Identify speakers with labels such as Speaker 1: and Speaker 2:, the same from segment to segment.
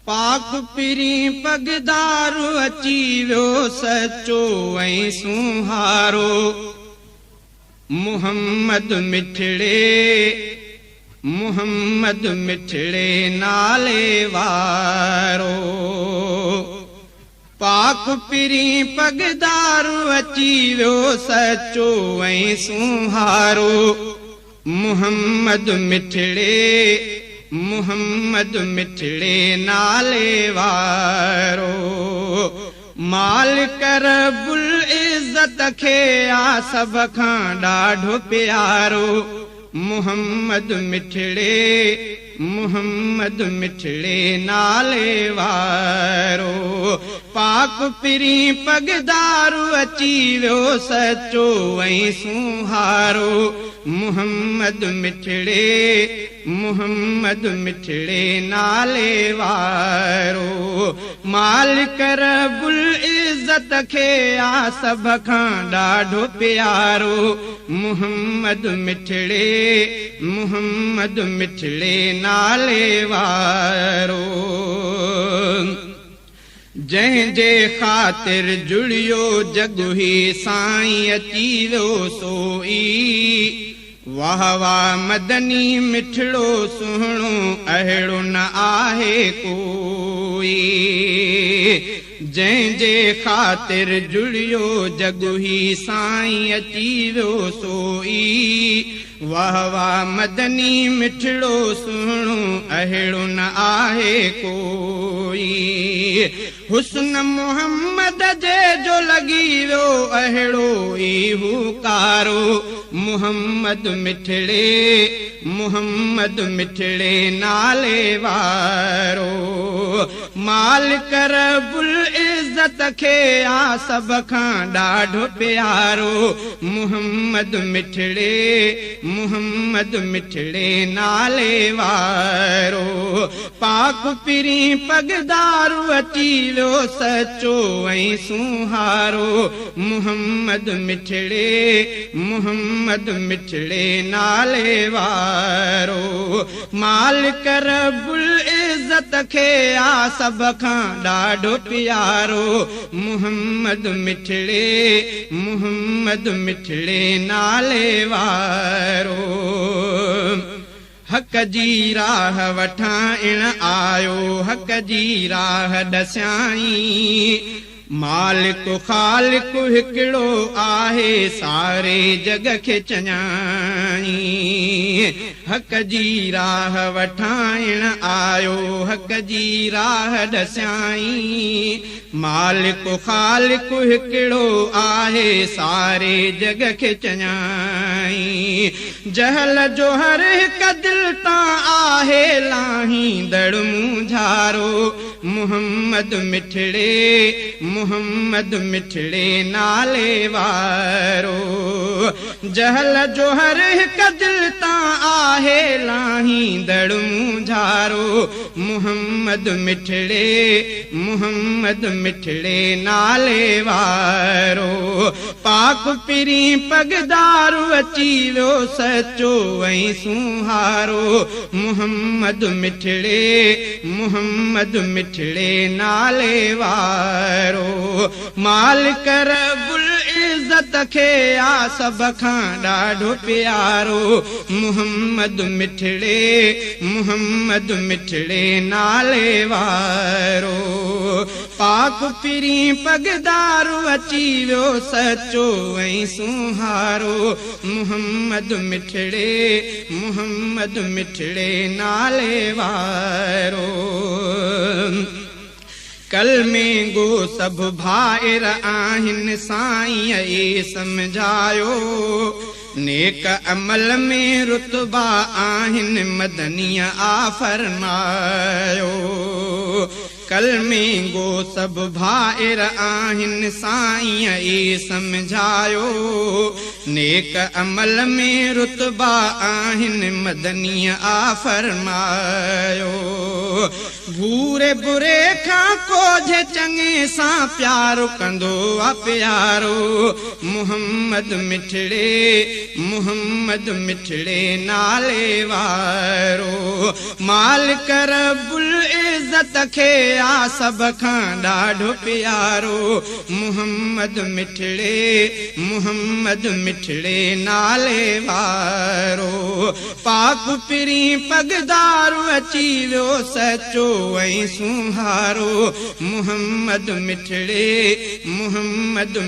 Speaker 1: पाक पिरी पगदारू अची वियो सचो ऐं सुहारो। मुहम्मद मिठड़े नाले वारो। पाक पिरी पगदारू अची वियो सचो ऐं सुहारो। मुहम्मद मिठड़े नाले वारो। मालिक रब्बुल इज़्ज़त खे आ सभ खां ॾाढो प्यारो। मुहम्मद मिठड़े नाले वारो। पाक पिरी पगदारू अची वियो सचो ऐं सुहारो। मुहम्मद मिठड़े नाले वारो। मालिक रब्बुल इज़्ज़त खे आ सभ खां ॾाढो प्यारो। मुहम्मद मिठड़े नाले वारो। जंहिंजे ख़ातिर जुड़ियो जग ही साईं अची वियो सोई। वाह वाह मदनी मिठड़ो सुहिणो अहिड़ो न आहे कोई। जंहिंजे ख़ातिर जुड़ियो जग ही साईं अची वियो सोई। वाह वाह मदनी मिठड़ो सुहिणो अहिड़ो न आहे कोई। हुस्न मुहम्मद जे जो लॻी वियो अहिड़ो ई हुकारो। मुहम्मद मिठड़े नाले वारो। मालिक रब्बुल इज़्ज़त खे आ सभ खां ॾाढो प्यारो। मुहम्मद मिठड़े नाले वारो। पाक पिरी पगदारू अची वियो सचो ऐं सुहारो। मुहम्मद मिठड़े नाले वारो। मालिक रब्बुल इज़्ज़त खे आ सभ खां ॾाढो प्यारो। मुहम्मद मिठड़े नाले वारो। हक़ जी राह वठाइण आयो हक़ जी राह ॾसियाई। मालिक ख़ालिक हिकिड़ो आहे सारे जग खे चञाई। हक़ जी राह वठाइण आयो हक़ जी राह ॾसियाई। मालिक ख़ालिक हिकिड़ो आहे सारे जग खे चञाई। जहल जो हर हिकु दिल तां आहे लाहींदड़ मुंझारो। मुहम्मद मिठड़े नाले वारो। जहल जो हर हिकु दिल तां आहे लाहींदड़ मुंझारो। मुहम्मद मिठड़े नाले वारो। पाक पिरी पगदारू अची वियो सचो ऐं सुहारो। मुहम्मद मिठड़े नाले वारो। मालिक रब्बुल इज़्ज़त खे आ सभ खां ॾाढो प्यारो। मुहम्मद मिठड़े नाले वारो। पाक पिरी पगदारू अची वियो सचो ऐं सुहारो। मुहम्मद मिठड़े नाले वारो। कल में गो सभ भाइर आहिनि साईं ई समझायो। नेक अमल में रुतबा आहिनि मदनीअ आ फरमायो। कल में गो सभ भाइर आहिनि साईं ई समझायो। नेक अमल में रुतबा आहिनि मदनीअ आ फरमायो। भूरे बुरे खां कोझ चङे सां प्यारो कंदो आ प्यारो। मुहम्मद मिठड़े नाले वारो। मालिक रब्बुल इज़्ज़त इज़त खे आ सब खां ॾाढो प्यारो मुहम्मद मिठड़े नाले वारो पाक पिरी पगदार अची वियो सचो ऐं सुहारो मुहम्मद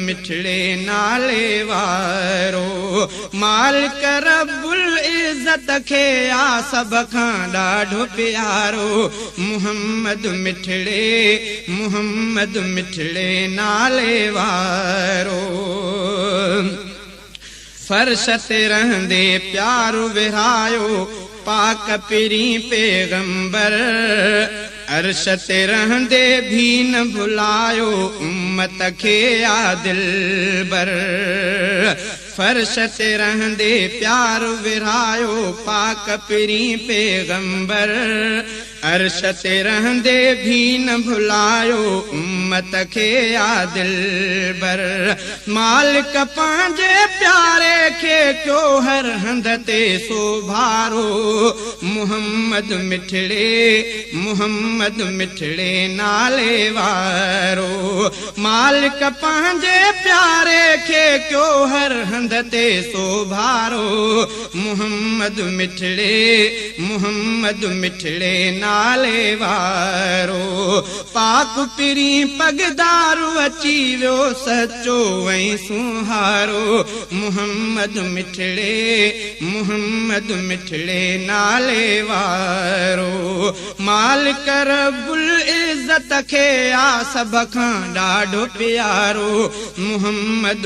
Speaker 1: मिठड़े नाले वारो मालिक रब्बुल इज़्ज़त खे आ सब खां ॾाढो प्यारो मुहम्मद मिठड़े नाले वारो फर्श ते रहंदे प्यार विरहायो पाक पिरी पैगंबर अर्श ते रहंदे भी न भुलायो उम्मत खे आ दिलबर फर्श ते रहंदे प्यार विरहायो पाक पिरी पैगंबर अर्श ते रहंदे भी न भुलायो उम्मत खे आ दिलबर मालिक पंहिंजे प्यारे खे क्यो हर हंध ते सोभारो मुहम्मद मिठड़े नाले वारो मालिक पंहिंजे प्यारे खे क्यो हर हंध ते सोभारो मुहम्मद मिठड़े नाले वारो पाक पिरी पगदारू अची वियो सचो ऐं सुहारो मुहम्मद मिठड़े नाले वारो मालिक रब्बुल इज़्ज़त खे आ सब खां ॾाढो प्यारो मुहम्मद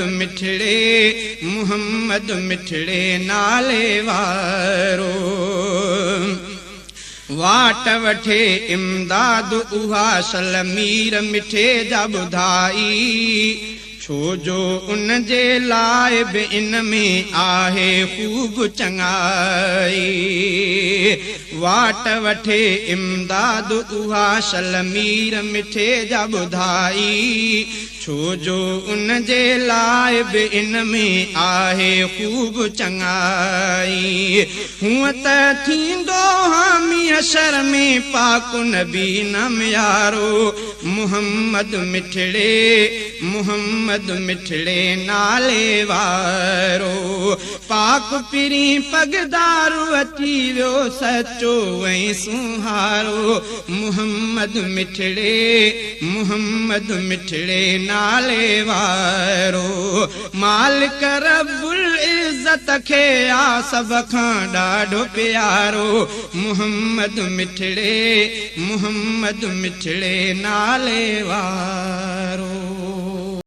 Speaker 1: मिठड़े नाले वारो वाट वठे इमदाद उहा सलमीर मिठे जा ॿुधाई छो जो उन जे लाइ बि इन में आहे ख़ूब चङाई वाट वठे इमदाद उहा सलमीर मिठे जा ॿुधाई छो जो उन जे लाइ बि इन में आहे ख़ूब चङाई हूअं त थींदो हामी हशर में पाक नबी न यारो मुहम्मद मिठड़े नाले वारो पाक पिरी पगदारू अची वियो सचो ऐं सुहारो मुहम्मद मिठड़े नाले वारो मालिक रब्बुल इज़्ज़त खे आ सब खां ॾाढो प्यारो मुहम्मद मिठड़े नाले वारो